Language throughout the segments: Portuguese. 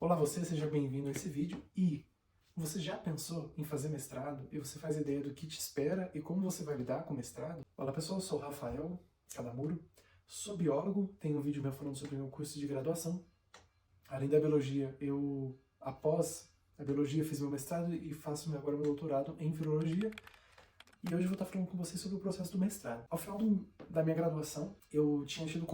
Olá você, seja bem-vindo a esse vídeo. E você já pensou em fazer mestrado e você faz ideia do que te espera e como você vai lidar com o mestrado? Olá pessoal, eu sou o Rafael Cadamuro, sou biólogo, tenho um vídeo meu falando sobre o meu curso de graduação. Além da biologia, após a biologia, fiz meu mestrado e faço agora meu doutorado em virologia. E hoje eu vou estar falando com vocês sobre o processo do mestrado. Ao final da minha graduação, eu tinha tido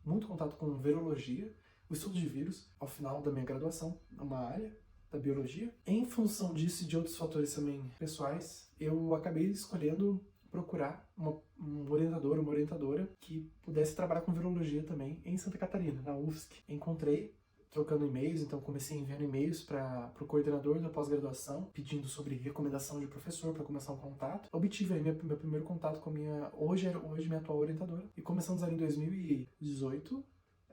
muito contato com virologia, o estudo de vírus, ao final da minha graduação, uma área da biologia. Em função disso e de outros fatores também pessoais, eu acabei escolhendo procurar um orientador, uma orientadora que pudesse trabalhar com virologia também em Santa Catarina, na UFSC. Encontrei trocando e-mails, então comecei enviando e-mails para o coordenador da pós-graduação, pedindo sobre recomendação de professor para começar um contato. Obtive aí meu primeiro contato com a hoje minha atual orientadora, e começamos ali em 2018,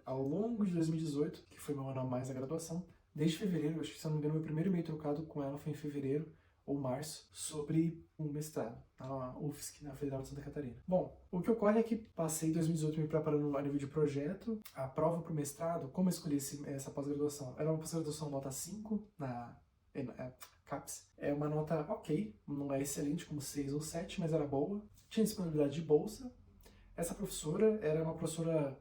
ao longo de 2018, que foi meu ano a mais da graduação, desde fevereiro, acho que se não me engano, meu primeiro e-mail trocado com ela foi em fevereiro ou março, sobre um mestrado na UFSC, na Federal de Santa Catarina. Bom, o que ocorre é que passei 2018 me preparando a nível de projeto. A prova para o mestrado, como eu escolhi essa pós-graduação? Era uma pós-graduação nota 5 na CAPES. É uma nota ok, não é excelente como 6 ou 7, mas era boa. Tinha disponibilidade de bolsa. Essa professora era uma professora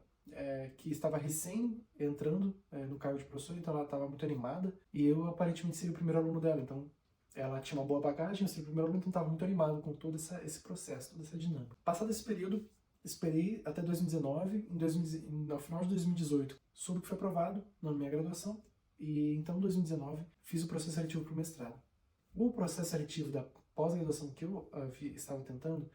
que estava recém entrando no cargo de professora, então ela estava muito animada, e eu aparentemente seria o primeiro aluno dela, então ela tinha uma boa bagagem, eu seria o primeiro aluno, então estava muito animado com todo esse processo, toda essa dinâmica. Passado esse período, esperei até 2019, no final de 2018, soube que foi aprovado na minha graduação, e então em 2019 fiz o processo seletivo para o mestrado. O processo seletivo da pós-graduação que eu estava tentando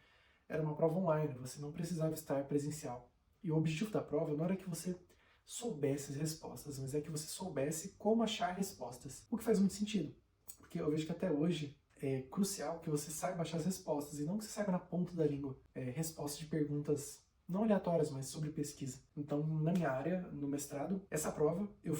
era uma prova online, você não precisava estar presencial. E o objetivo da prova não era que você soubesse as respostas, mas é que você soubesse como achar respostas. O que faz muito sentido, porque eu vejo que até hoje é crucial que você saiba achar as respostas, e não que você saiba na ponta da língua respostas de perguntas não aleatórias, mas sobre pesquisa. Então, na minha área, no mestrado, essa prova, eu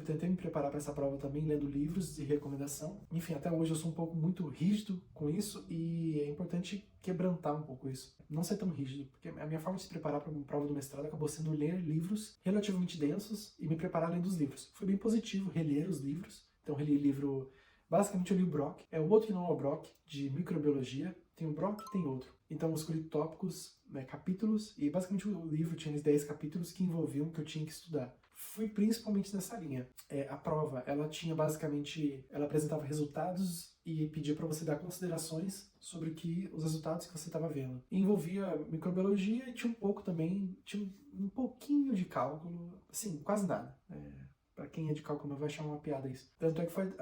tentei me preparar para essa prova também, lendo livros de recomendação. Enfim, até hoje eu sou um pouco muito rígido com isso, e é importante quebrantar um pouco isso. Não ser tão rígido, porque a minha forma de se preparar para uma prova do mestrado acabou sendo ler livros relativamente densos e me preparar lendo os livros. Foi bem positivo reler os livros. Então, reli livro... Basicamente eu li o Brock, o outro que não é o Brock, de microbiologia. Tem o Brock e tem outro. Então eu escolhi tópicos, capítulos, e basicamente o livro tinha 10 capítulos que envolviam que eu tinha que estudar. Fui principalmente nessa linha. A prova, ela tinha basicamente, ela apresentava resultados e pedia para você dar considerações sobre os resultados que você estava vendo. E envolvia microbiologia e tinha um pouco também, tinha um pouquinho de cálculo, assim, quase nada. Para quem é de cálculo vai achar uma piada isso. Tanto é que foi...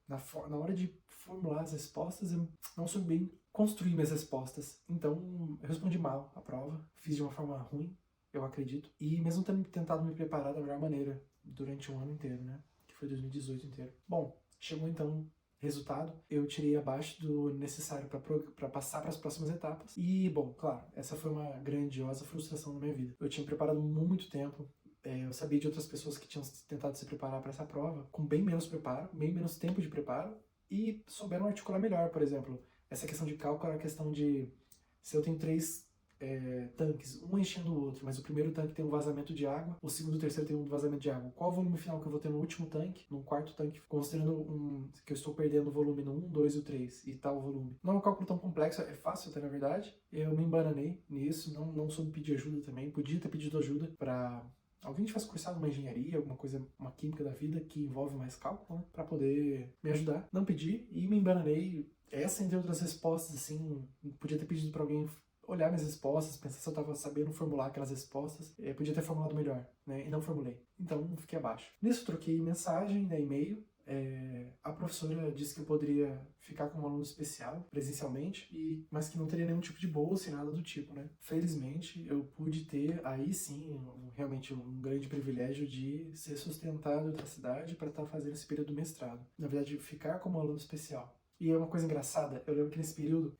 na hora de formular as respostas, eu não soube bem construir minhas respostas. Então, eu respondi mal a prova, fiz de uma forma ruim, eu acredito. E mesmo tendo tentado me preparar da melhor maneira durante um ano inteiro, né? Que foi 2018 inteiro. Bom, chegou então resultado. Eu tirei abaixo do necessário para passar para as próximas etapas. E, bom, claro, essa foi uma grandiosa frustração na minha vida. Eu tinha preparado muito tempo. Eu sabia de outras pessoas que tinham tentado se preparar para essa prova com bem menos preparo, bem menos tempo de preparo, e souberam articular melhor. Por exemplo, essa questão de cálculo era a questão de, se eu tenho 3 tanques, um enchendo o outro, mas o primeiro tanque tem um vazamento de água, o segundo e o terceiro tem um vazamento de água. Qual o volume final que eu vou ter no último tanque, no quarto tanque, considerando que eu estou perdendo o volume no 1, 2 e o 3, e tal volume. Não é um cálculo tão complexo, é fácil até na verdade. Eu me embananei nisso, não soube pedir ajuda também, podia ter pedido ajuda para alguém que faz cursado uma engenharia, alguma coisa, uma química da vida que envolve mais cálculo, né, para poder me ajudar. Não pedi e me embananei. Essa, entre outras respostas, assim, podia ter pedido para alguém olhar minhas respostas, pensar se eu estava sabendo formular aquelas respostas. Podia ter formulado melhor, né, e não formulei. Então, fiquei abaixo. Nisso, troquei mensagem, e-mail. A professora disse que eu poderia ficar como aluno especial presencialmente, mas que não teria nenhum tipo de bolsa e nada do tipo, né? Felizmente, eu pude ter, aí sim, realmente um grande privilégio de ser sustentado da cidade para estar fazendo esse período do mestrado. Na verdade, ficar como aluno especial. E é uma coisa engraçada, eu lembro que nesse período,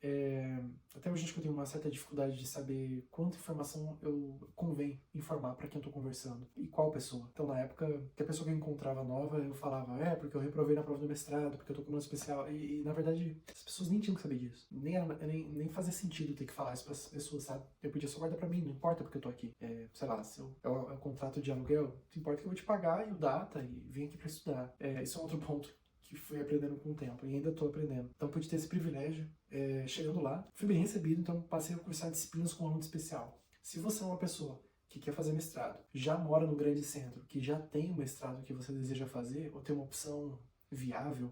até hoje acho que eu tenho uma certa dificuldade de saber quanta informação eu convém informar para quem eu tô conversando e qual pessoa. Então na época, que a pessoa que eu encontrava nova, eu falava, porque eu reprovei na prova do mestrado, porque eu tô com uma especial, e na verdade as pessoas nem tinham que saber disso. Nem fazia sentido ter que falar isso para as pessoas, sabe? Eu podia só guardar para mim, não importa porque eu tô aqui. Sei lá, se é um contrato de aluguel, não importa que eu vou te pagar e o data e vim aqui para estudar. Isso é outro ponto que fui aprendendo com o tempo e ainda estou aprendendo. Então pude ter esse privilégio. Chegando lá, fui bem recebido, então passei a cursar disciplinas com aluno especial. Se você é uma pessoa que quer fazer mestrado, já mora no grande centro, que já tem o mestrado que você deseja fazer, ou tem uma opção viável,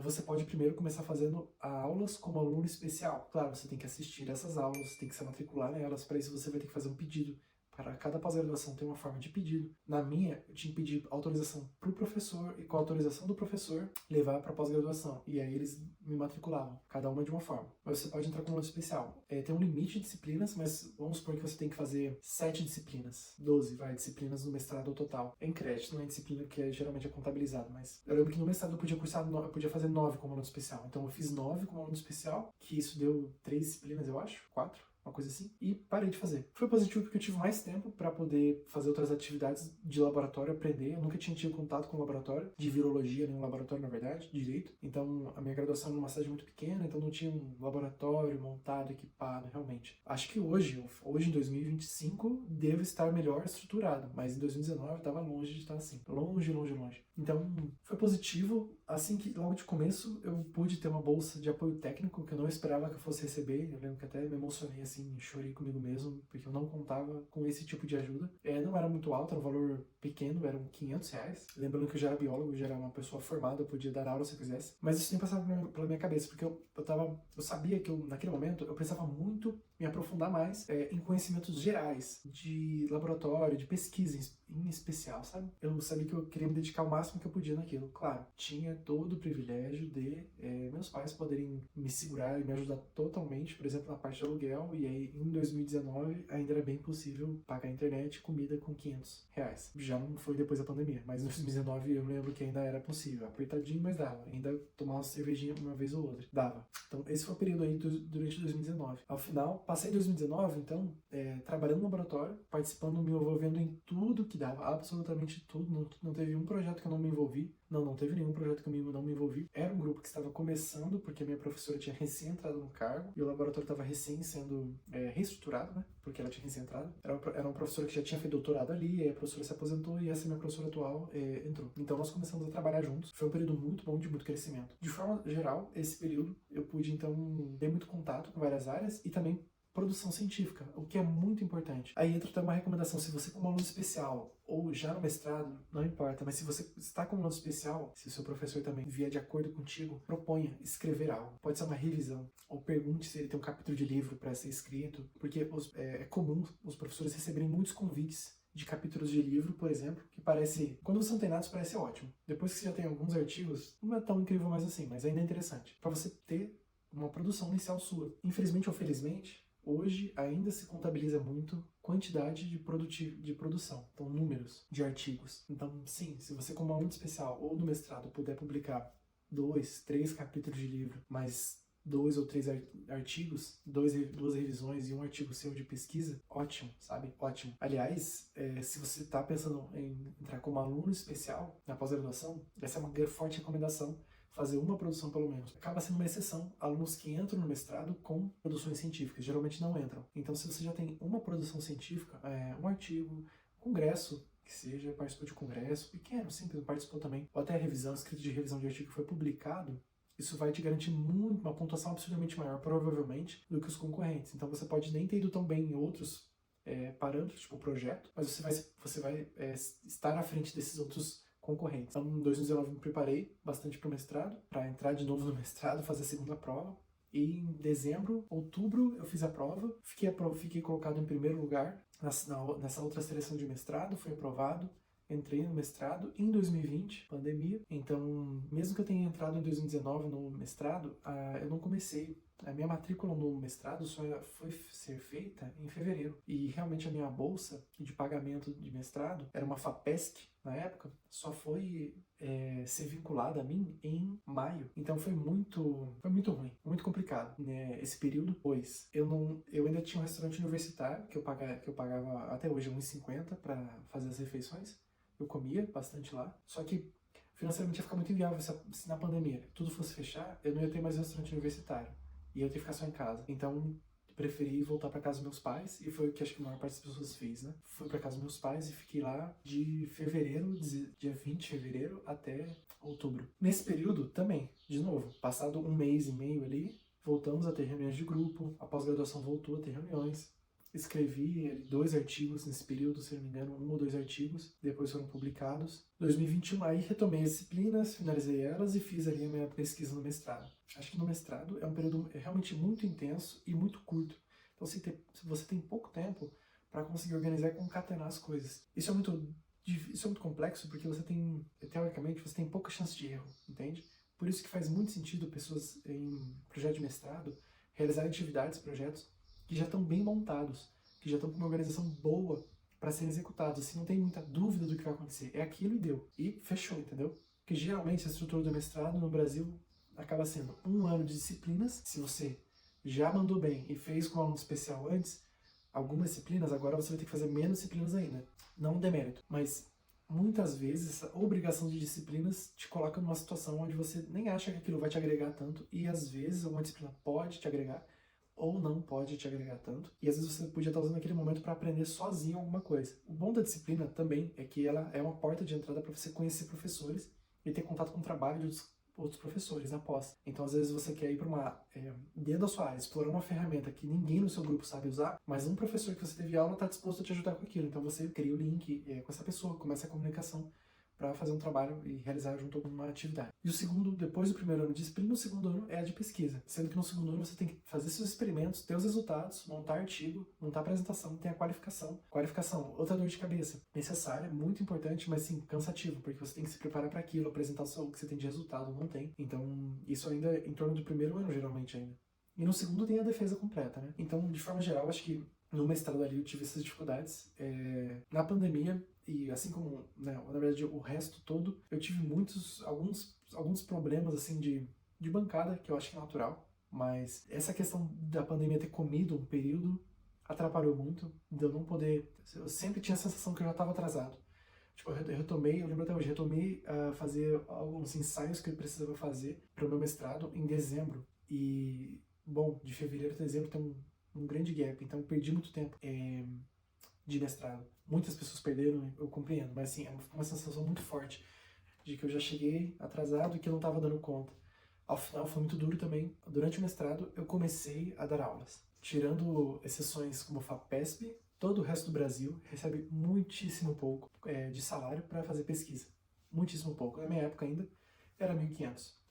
você pode primeiro começar fazendo aulas como aluno especial. Claro, você tem que assistir essas aulas, tem que se matricular nelas, para isso você vai ter que fazer um pedido. Para cada pós-graduação tem uma forma de pedido. Na minha, eu tinha que pedir autorização para o professor e com a autorização do professor levar para a pós-graduação. E aí eles me matriculavam, cada uma de uma forma. Mas você pode entrar com um aluno especial. Tem um limite de disciplinas, mas vamos supor que você tem que fazer 7 disciplinas. 12, disciplinas no mestrado ao total. Em crédito, não é disciplina que geralmente é contabilizado, mas eu lembro que no mestrado eu podia fazer 9 como aluno especial. Então eu fiz 9 como aluno especial, que isso deu 3 disciplinas, eu acho, 4. Uma coisa assim, e parei de fazer. Foi positivo porque eu tive mais tempo para poder fazer outras atividades de laboratório, aprender. Eu nunca tinha tido contato com laboratório, de virologia, nenhum laboratório, na verdade, direito. Então, a minha graduação era numa cidade muito pequena, então não tinha um laboratório montado, equipado, realmente. Acho que hoje em 2025, devo estar melhor estruturado, mas em 2019 estava longe de estar assim. Longe, longe, longe. Então, foi positivo. Assim que, logo de começo, eu pude ter uma bolsa de apoio técnico que eu não esperava que eu fosse receber. Eu lembro que até me emocionei, assim, chorei comigo mesmo, porque eu não contava com esse tipo de ajuda. Não era muito alto, era um valor pequeno, eram R$500. Lembrando que eu já era biólogo, já era uma pessoa formada, eu podia dar aula se eu quisesse. Mas isso nem passava pela minha cabeça, porque eu sabia que naquele momento, eu precisava muito me aprofundar mais em conhecimentos gerais, de laboratório, de pesquisa em especial, sabe? Eu sabia que eu queria me dedicar o máximo que eu podia naquilo. Claro, tinha todo o privilégio de meus pais poderem me segurar e me ajudar totalmente, por exemplo, na parte de aluguel, e aí em 2019 ainda era bem possível pagar internet e comida com R$500. Já não foi depois da pandemia, mas em 2019 eu lembro que ainda era possível, apertadinho, mas dava. Ainda tomar uma cervejinha uma vez ou outra, dava. Então esse foi o período aí durante 2019. Ao final, passei 2019, então, trabalhando no laboratório, participando, me envolvendo em tudo que dava, absolutamente tudo. Não teve um projeto que eu não me envolvi. Não teve nenhum projeto que eu não me envolvi. Era um grupo que estava começando, porque a minha professora tinha recém entrado no cargo, e o laboratório estava recém sendo reestruturado, né? Porque ela tinha recém entrado. Era uma professora que já tinha feito doutorado ali, e aí a professora se aposentou, e essa minha professora atual entrou. Então nós começamos a trabalhar juntos. Foi um período muito bom, de muito crescimento. De forma geral, esse período, eu pude, então, ter muito contato com várias áreas, e também produção científica, o que é muito importante. Aí entra até uma recomendação: se você como aluno especial ou já no mestrado, não importa, mas se você está como aluno especial, se o seu professor também vier de acordo contigo, proponha escrever algo. Pode ser uma revisão, ou pergunte se ele tem um capítulo de livro para ser escrito, porque é comum os professores receberem muitos convites de capítulos de livro, por exemplo, que parece, quando você não tem nada, isso parece ótimo. Depois que você já tem alguns artigos, não é tão incrível mais assim, mas ainda é interessante, para você ter uma produção inicial sua. Infelizmente ou felizmente, hoje ainda se contabiliza muito quantidade de produção, então números de artigos. Então, sim, se você como aluno especial ou do mestrado puder publicar 2, 3 capítulos de livro, mais 2 ou 3 artigos, 2 revisões e um artigo seu de pesquisa, ótimo, sabe? Ótimo. Aliás, se você está pensando em entrar como aluno especial na pós-graduação, essa é uma forte recomendação, fazer uma produção pelo menos. Acaba sendo uma exceção, alunos que entram no mestrado com produções científicas, geralmente não entram. Então, se você já tem uma produção científica, um artigo, congresso, que seja, participou de congresso, pequeno, simples, participou também, ou até a revisão, escrito de revisão de artigo que foi publicado, isso vai te garantir uma pontuação absurdamente maior, provavelmente, do que os concorrentes. Então, você pode nem ter ido tão bem em outros parâmetros, tipo o projeto, mas você vai estar à frente desses outros concorrentes. Então, em 2019 me preparei bastante para o mestrado, para entrar de novo no mestrado, fazer a segunda prova. E em dezembro, outubro, eu fiz a prova, fiquei colocado em primeiro lugar nessa outra seleção de mestrado, fui aprovado, entrei no mestrado em 2020, pandemia. Então, mesmo que eu tenha entrado em 2019 no mestrado, eu não comecei. A minha matrícula no mestrado só foi ser feita em fevereiro. E realmente a minha bolsa de pagamento de mestrado era uma FAPESC, na época, só foi ser vinculada a mim em maio. Então foi muito ruim, muito complicado, né, esse período, pois eu ainda tinha um restaurante universitário que eu pagava até hoje R$1,50 para fazer as refeições. Eu comia bastante lá, só que financeiramente ia ficar muito inviável se na pandemia tudo fosse fechar, eu não ia ter mais restaurante universitário. E eu ia ter que ficar só em casa. Então, preferi voltar para casa dos meus pais, e foi o que acho que a maior parte das pessoas fez, né? Fui para casa dos meus pais e fiquei lá de fevereiro, dia 20 de fevereiro até outubro. Nesse período, também, de novo, passado um mês e meio ali, voltamos a ter reuniões de grupo, a pós-graduação voltou a ter reuniões. Escrevi 2 artigos nesse período, se não me engano, 1 ou 2 artigos, depois foram publicados. 2021, aí retomei as disciplinas, finalizei elas e fiz ali a minha pesquisa no mestrado. Acho que no mestrado é um período realmente muito intenso e muito curto. Então você tem pouco tempo para conseguir organizar e concatenar as coisas. Isso é muito complexo porque teoricamente, você tem pouca chance de erro, entende? Por isso que faz muito sentido pessoas em projeto de mestrado realizarem atividades, projetos que já estão bem montados, que já estão com uma organização boa para serem executados. Assim, não tem muita dúvida do que vai acontecer. É aquilo e deu. E fechou, entendeu? Porque geralmente a estrutura do mestrado no Brasil acaba sendo 1 ano de disciplinas. Se você já mandou bem e fez com um aluno especial antes, algumas disciplinas, agora você vai ter que fazer menos disciplinas ainda. Não um demérito, mas muitas vezes essa obrigação de disciplinas te coloca numa situação onde você nem acha que aquilo vai te agregar tanto, e às vezes uma disciplina pode te agregar ou não pode te agregar tanto, e às vezes você podia estar usando aquele momento para aprender sozinho alguma coisa. O bom da disciplina também é que ela é uma porta de entrada para você conhecer professores e ter contato com o trabalho de outros professores após. Então, às vezes você quer ir para dentro da sua área, explorar uma ferramenta que ninguém no seu grupo sabe usar, mas um professor que você teve aula está disposto a te ajudar com aquilo. Então você cria o link com essa pessoa, começa a comunicação para fazer um trabalho e realizar junto alguma atividade. E o segundo, depois do primeiro ano de disciplina, o segundo ano é a de pesquisa, sendo que no segundo ano você tem que fazer seus experimentos, ter os resultados, montar artigo, montar apresentação, tem a qualificação. Qualificação, outra dor de cabeça, necessária, muito importante, mas sim, cansativo, porque você tem que se preparar para aquilo, apresentar o que você tem de resultado, não tem. Então, isso ainda é em torno do primeiro ano, geralmente ainda. E no segundo tem a defesa completa, né? Então, de forma geral, acho que no mestrado ali eu tive essas dificuldades. Na pandemia, e assim como, né, na verdade, o resto todo, eu tive alguns problemas, assim, de bancada, que eu acho que é natural, mas essa questão da pandemia ter comido um período atrapalhou muito, de eu não poder... Eu sempre tinha a sensação que eu já estava atrasado. Tipo, eu lembro até hoje, retomei a fazer alguns ensaios que eu precisava fazer para o meu mestrado em dezembro, e, bom, de fevereiro a dezembro tem um grande gap, então eu perdi muito tempo de mestrado. Muitas pessoas perderam, eu compreendo, mas assim, é uma sensação muito forte de que eu já cheguei atrasado e que eu não estava dando conta. Ao final foi muito duro também. Durante o mestrado eu comecei a dar aulas. Tirando exceções como o FAPESP, todo o resto do Brasil recebe muitíssimo pouco de salário para fazer pesquisa. Muitíssimo pouco. Na minha época ainda era R$1.500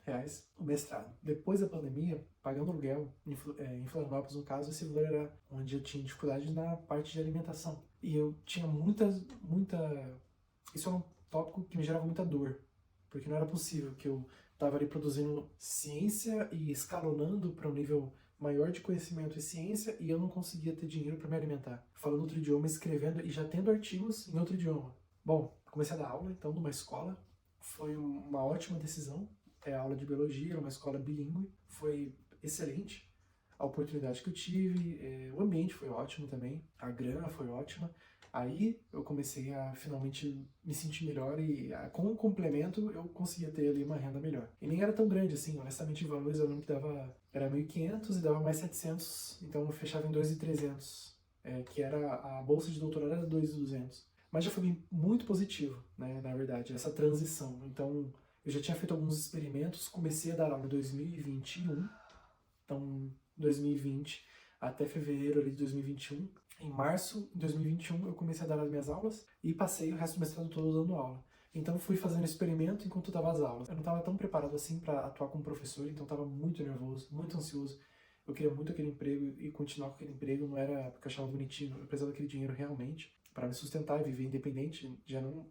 o mestrado. Depois da pandemia, pagando aluguel, em Florianópolis no caso, esse valor era onde eu tinha dificuldade na parte de alimentação. E eu tinha isso é um tópico que me gerava muita dor, porque não era possível que eu estava ali produzindo ciência e escalonando para um nível maior de conhecimento e ciência, e eu não conseguia ter dinheiro para me alimentar. Falando outro idioma, escrevendo e já tendo artigos em outro idioma. Bom, comecei a dar aula, então, numa escola. Foi uma ótima decisão. A aula de biologia, era uma escola bilíngue. Foi excelente a oportunidade que eu tive. O ambiente foi ótimo também. A grana foi ótima. Aí eu comecei a finalmente me sentir melhor e com o complemento eu conseguia ter ali uma renda melhor. E nem era tão grande assim, honestamente, em valores eu lembro que era 1.500 e dava mais 700, então eu fechava em 2.300, que era a bolsa de doutorado era 2.200. Mas já foi muito positivo, né, na verdade, essa transição. Então eu já tinha feito alguns experimentos, comecei a dar aula em 2021, então 2020 até fevereiro ali de 2021. Em março de 2021 eu comecei a dar as minhas aulas e passei o resto do mestrado todo dando aula. Então fui fazendo experimento enquanto eu dava as aulas. Eu não estava tão preparado assim para atuar como professor, então estava muito nervoso, muito ansioso. Eu queria muito aquele emprego e continuar com aquele emprego, não era porque eu achava bonitinho, eu precisava daquele dinheiro realmente para me sustentar e viver independente. Já não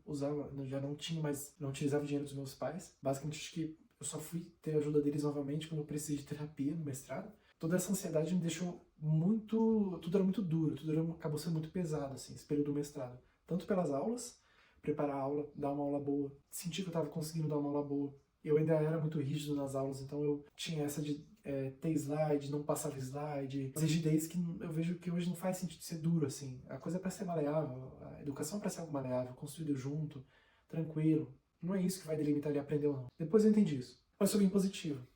utilizava o dinheiro dos meus pais. Basicamente acho que eu só fui ter a ajuda deles novamente quando eu precisei de terapia no mestrado. Toda essa ansiedade me deixou tudo era muito duro, acabou sendo muito pesado, assim, esse período do mestrado. Tanto pelas aulas, preparar a aula, dar uma aula boa, sentir que eu estava conseguindo dar uma aula boa. Eu ainda era muito rígido nas aulas, então eu tinha essa de ter slide, não passava slide, as rigidez que eu vejo que hoje não faz sentido ser duro, assim. A coisa é para ser maleável, a educação é para ser algo maleável, construído junto, tranquilo. Não é isso que vai delimitar ele aprender ou não. Depois eu entendi isso. Mas sou bem positivo.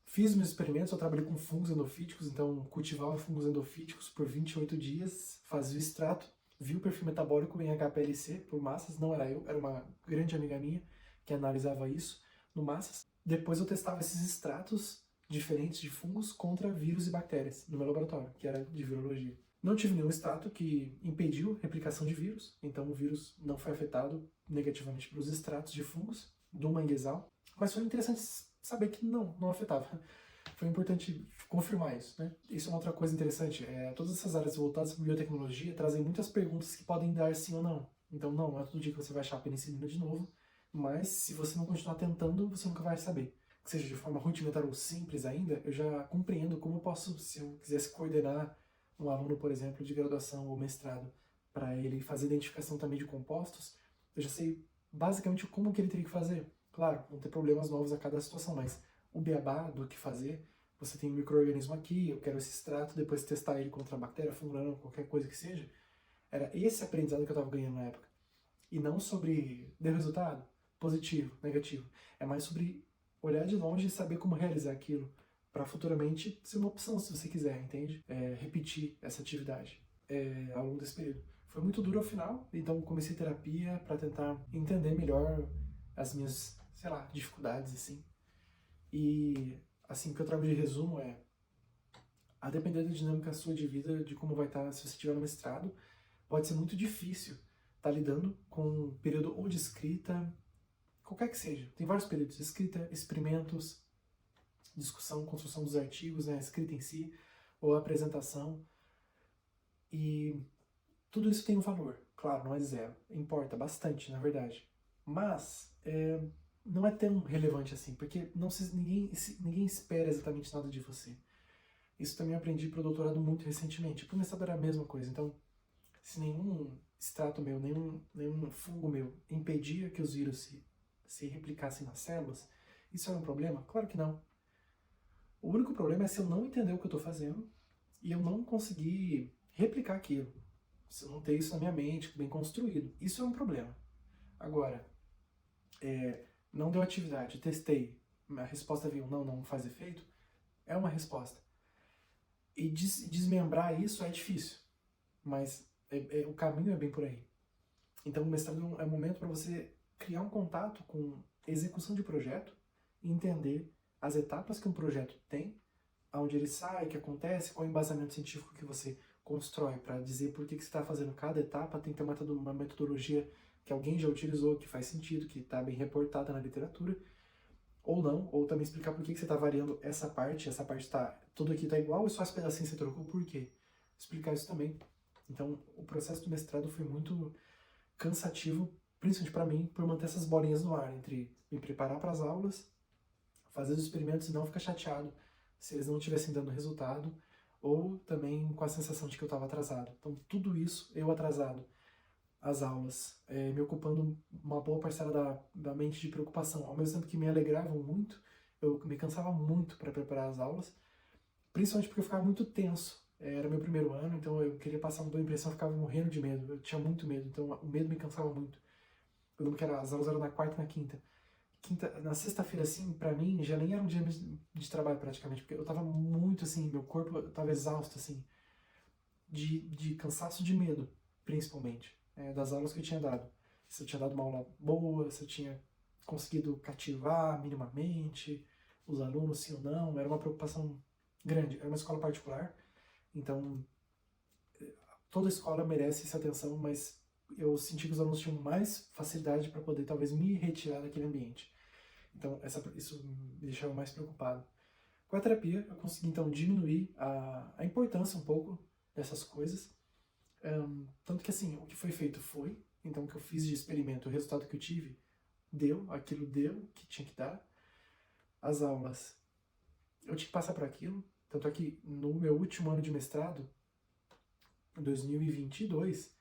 Fiz meus experimentos, eu trabalhei com fungos endofíticos, então cultivava fungos endofíticos por 28 dias, fazia o extrato, vi o perfil metabólico em HPLC por massas, não era eu, era uma grande amiga minha que analisava isso no massas. Depois eu testava esses extratos diferentes de fungos contra vírus e bactérias no meu laboratório, que era de virologia. Não tive nenhum extrato que impediu replicação de vírus, então o vírus não foi afetado negativamente pelos extratos de fungos do manguezal, mas foi interessante saber que não afetava. Foi importante confirmar isso, né? Isso é uma outra coisa interessante. Todas essas áreas voltadas para biotecnologia trazem muitas perguntas que podem dar sim ou não. Então, não é todo dia que você vai achar a penicilina de novo, mas se você não continuar tentando, você nunca vai saber. Que seja de forma rudimentar ou simples ainda, eu já compreendo como eu posso, se eu quisesse coordenar um aluno, por exemplo, de graduação ou mestrado, para ele fazer identificação também de compostos, eu já sei basicamente como que ele teria que fazer. Claro, vão ter problemas novos a cada situação, mas o beabá do que fazer, você tem um micro-organismo aqui, eu quero esse extrato, depois testar ele contra a bactéria, fungo, qualquer coisa que seja. Era esse aprendizado que eu estava ganhando na época. E não sobre deu resultado, positivo, negativo. É mais sobre olhar de longe e saber como realizar aquilo para futuramente ser uma opção, se você quiser, entende? Repetir essa atividade ao longo desse período. Foi muito duro ao final, então comecei terapia para tentar entender melhor as minhas, sei lá, dificuldades, assim. E, assim, o que eu trago de resumo a depender da dinâmica sua de vida, de como vai estar, se você estiver no mestrado, pode ser muito difícil estar lidando com um período ou de escrita, qualquer que seja. Tem vários períodos: escrita, experimentos, discussão, construção dos artigos, né, a escrita em si, ou a apresentação. E tudo isso tem um valor. Claro, não é zero. Importa bastante, na verdade. Mas não é tão relevante assim, porque ninguém espera exatamente nada de você. Isso também eu aprendi para o doutorado muito recentemente. Para o mestrado era a mesma coisa. Então, se nenhum extrato meu, nenhum fungo meu impedia que os vírus se replicassem nas células, isso era um problema? Claro que não. O único problema é se eu não entender o que eu estou fazendo e eu não conseguir replicar aquilo. Se eu não ter isso na minha mente, bem construído. Isso é um problema. Agora, não deu atividade, testei, a resposta veio não faz efeito, é uma resposta. E desmembrar isso é difícil, mas o caminho é bem por aí. Então o mestrado é um momento para você criar um contato com execução de projeto e entender as etapas que um projeto tem, aonde ele sai, o que acontece, qual é o embasamento científico que você constrói para dizer por que você está fazendo cada etapa. Tem que ter uma metodologia que alguém já utilizou, que faz sentido, que está bem reportada na literatura, ou não, ou também explicar por que você está variando essa parte tudo aqui está igual e só as pedacinhos você trocou, por quê? Explicar isso também. Então, o processo do mestrado foi muito cansativo, principalmente para mim, por manter essas bolinhas no ar, entre me preparar para as aulas, fazer os experimentos e não ficar chateado se eles não estivessem dando resultado, ou também com a sensação de que eu estava atrasado. Então, tudo isso, eu atrasado, as aulas, me ocupando uma boa parcela da mente de preocupação, ao mesmo tempo que me alegravam muito, eu me cansava muito para preparar as aulas, principalmente porque eu ficava muito tenso. Era meu primeiro ano, então eu queria passar uma boa impressão, eu ficava morrendo de medo, eu tinha muito medo, então o medo me cansava muito. Eu lembro que as aulas eram na quarta e na quinta. Na sexta-feira, assim, pra mim, já nem era um dia de trabalho praticamente, porque eu tava muito, assim, meu corpo tava exausto, assim, de cansaço, de medo, principalmente, das aulas que eu tinha dado. Se eu tinha dado uma aula boa, se eu tinha conseguido cativar minimamente os alunos, sim ou não, era uma preocupação grande. Era uma escola particular, então toda escola merece essa atenção, mas eu senti que os alunos tinham mais facilidade para poder talvez me retirar daquele ambiente. Então isso me deixava mais preocupado. Com a terapia eu consegui então diminuir a importância um pouco dessas coisas, tanto que assim, o que foi feito foi, então o que eu fiz de experimento, o resultado que eu tive, aquilo deu que tinha que dar. As aulas, eu tinha que passar por aquilo, tanto é que no meu último ano de mestrado, em 2022,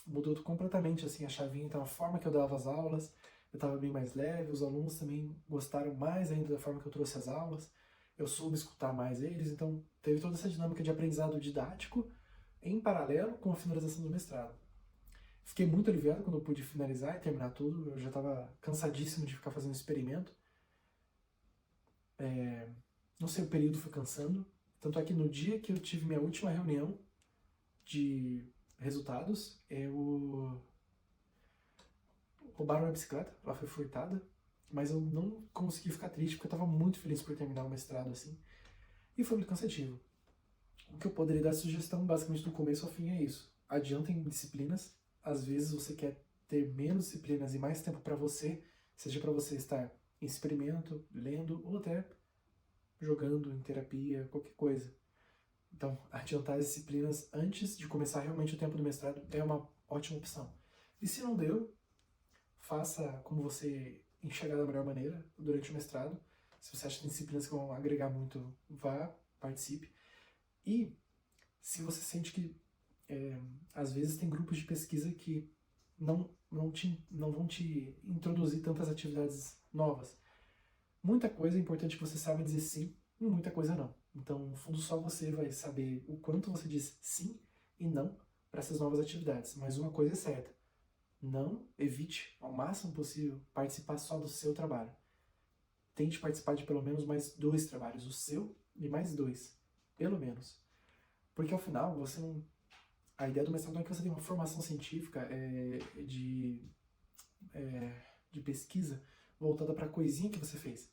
mudou completamente assim a chavinha, então a forma que eu dava as aulas, eu estava bem mais leve, os alunos também gostaram mais ainda da forma que eu trouxe as aulas, eu soube escutar mais eles, então teve toda essa dinâmica de aprendizado didático em paralelo com a finalização do mestrado. Fiquei muito aliviado quando eu pude finalizar e terminar tudo, eu já estava cansadíssimo de ficar fazendo experimento. Não sei, o período foi cansando, tanto é que no dia que eu tive minha última reunião de resultados, roubaram minha bicicleta, ela foi furtada, mas eu não consegui ficar triste porque eu estava muito feliz por terminar o mestrado assim, e foi muito cansativo. O que eu poderia dar sugestão, basicamente do começo ao fim, é isso: adiantem disciplinas. Às vezes você quer ter menos disciplinas e mais tempo para você, seja para você estar em experimento, lendo ou até jogando, em terapia, qualquer coisa. Então, adiantar as disciplinas antes de começar realmente o tempo do mestrado é uma ótima opção. E se não deu, faça como você enxergar da melhor maneira durante o mestrado. Se você acha que tem disciplinas que vão agregar muito, vá, participe. E se você sente que às vezes tem grupos de pesquisa que não vão te introduzir tantas atividades novas. Muita coisa é importante que você saiba dizer sim e muita coisa não. Então, no fundo, só você vai saber o quanto você diz sim e não para essas novas atividades. Mas uma coisa é certa: não evite ao máximo possível participar só do seu trabalho. Tente participar de pelo menos mais 2 trabalhos, o seu e mais 2, pelo menos. Porque ao final, você não... A ideia do mestrado não é que você tenha uma formação científica de pesquisa voltada para a coisinha que você fez,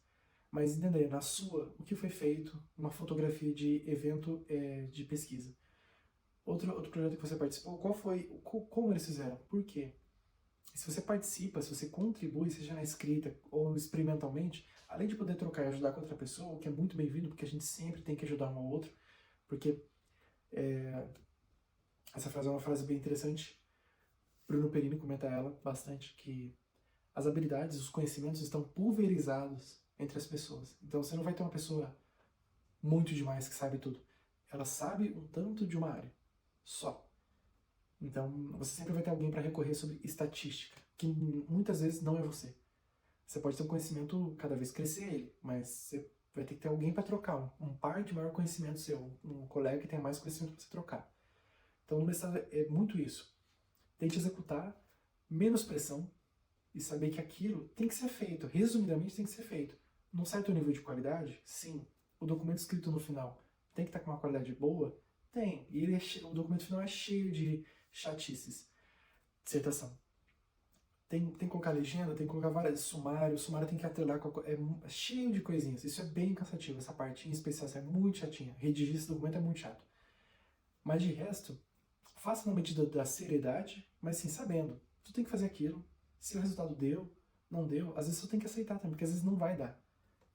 mas entender na sua o que foi feito, uma fotografia de evento de pesquisa. Outro projeto que você participou, como eles fizeram, por quê? E se você participa, se você contribui, seja na escrita ou experimentalmente, além de poder trocar e ajudar com outra pessoa, o que é muito bem-vindo, porque a gente sempre tem que ajudar um ao outro, porque essa frase é uma frase bem interessante. Bruno Perini comenta ela bastante, que as habilidades, os conhecimentos estão pulverizados entre as pessoas. Então você não vai ter uma pessoa muito demais que sabe tudo. Ela sabe um tanto de uma área, só. Então você sempre vai ter alguém para recorrer sobre estatística, que muitas vezes não é você. Você pode ter um conhecimento cada vez crescer ele, mas você vai ter que ter alguém para trocar, um par de maior conhecimento seu, um colega que tenha mais conhecimento para você trocar. Então no mestrado é muito isso. Tente executar, menos pressão, e saber que aquilo tem que ser feito, resumidamente tem que ser feito. Num certo nível de qualidade, sim. O documento escrito no final tem que estar com uma qualidade boa? Tem. E o documento final é cheio de chatices. Dissertação. Tem que colocar legenda, tem que colocar várias sumário, o sumário tem que atrelar com é cheio de coisinhas. Isso é bem cansativo, essa parte em especial, é muito chatinha. Redigir esse documento é muito chato. Mas de resto, faça na medida da seriedade, mas sim sabendo. Tu tem que fazer aquilo. Se o resultado deu, não deu, às vezes você tem que aceitar também, porque às vezes não vai dar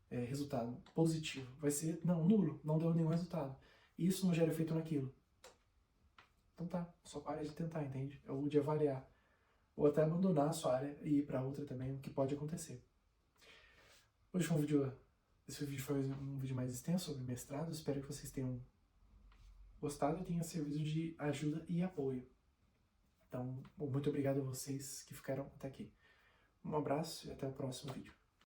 resultado positivo. Vai ser, não, nulo, não deu nenhum resultado. E isso não gera efeito naquilo. Então tá, só para de tentar, entende? Ou de avaliar. Ou até abandonar a sua área e ir para outra também, o que pode acontecer. Hoje foi esse vídeo foi um vídeo mais extenso sobre mestrado. Espero que vocês tenham gostado e tenha servido de ajuda e apoio. Então, muito obrigado a vocês que ficaram até aqui. Um abraço e até o próximo vídeo.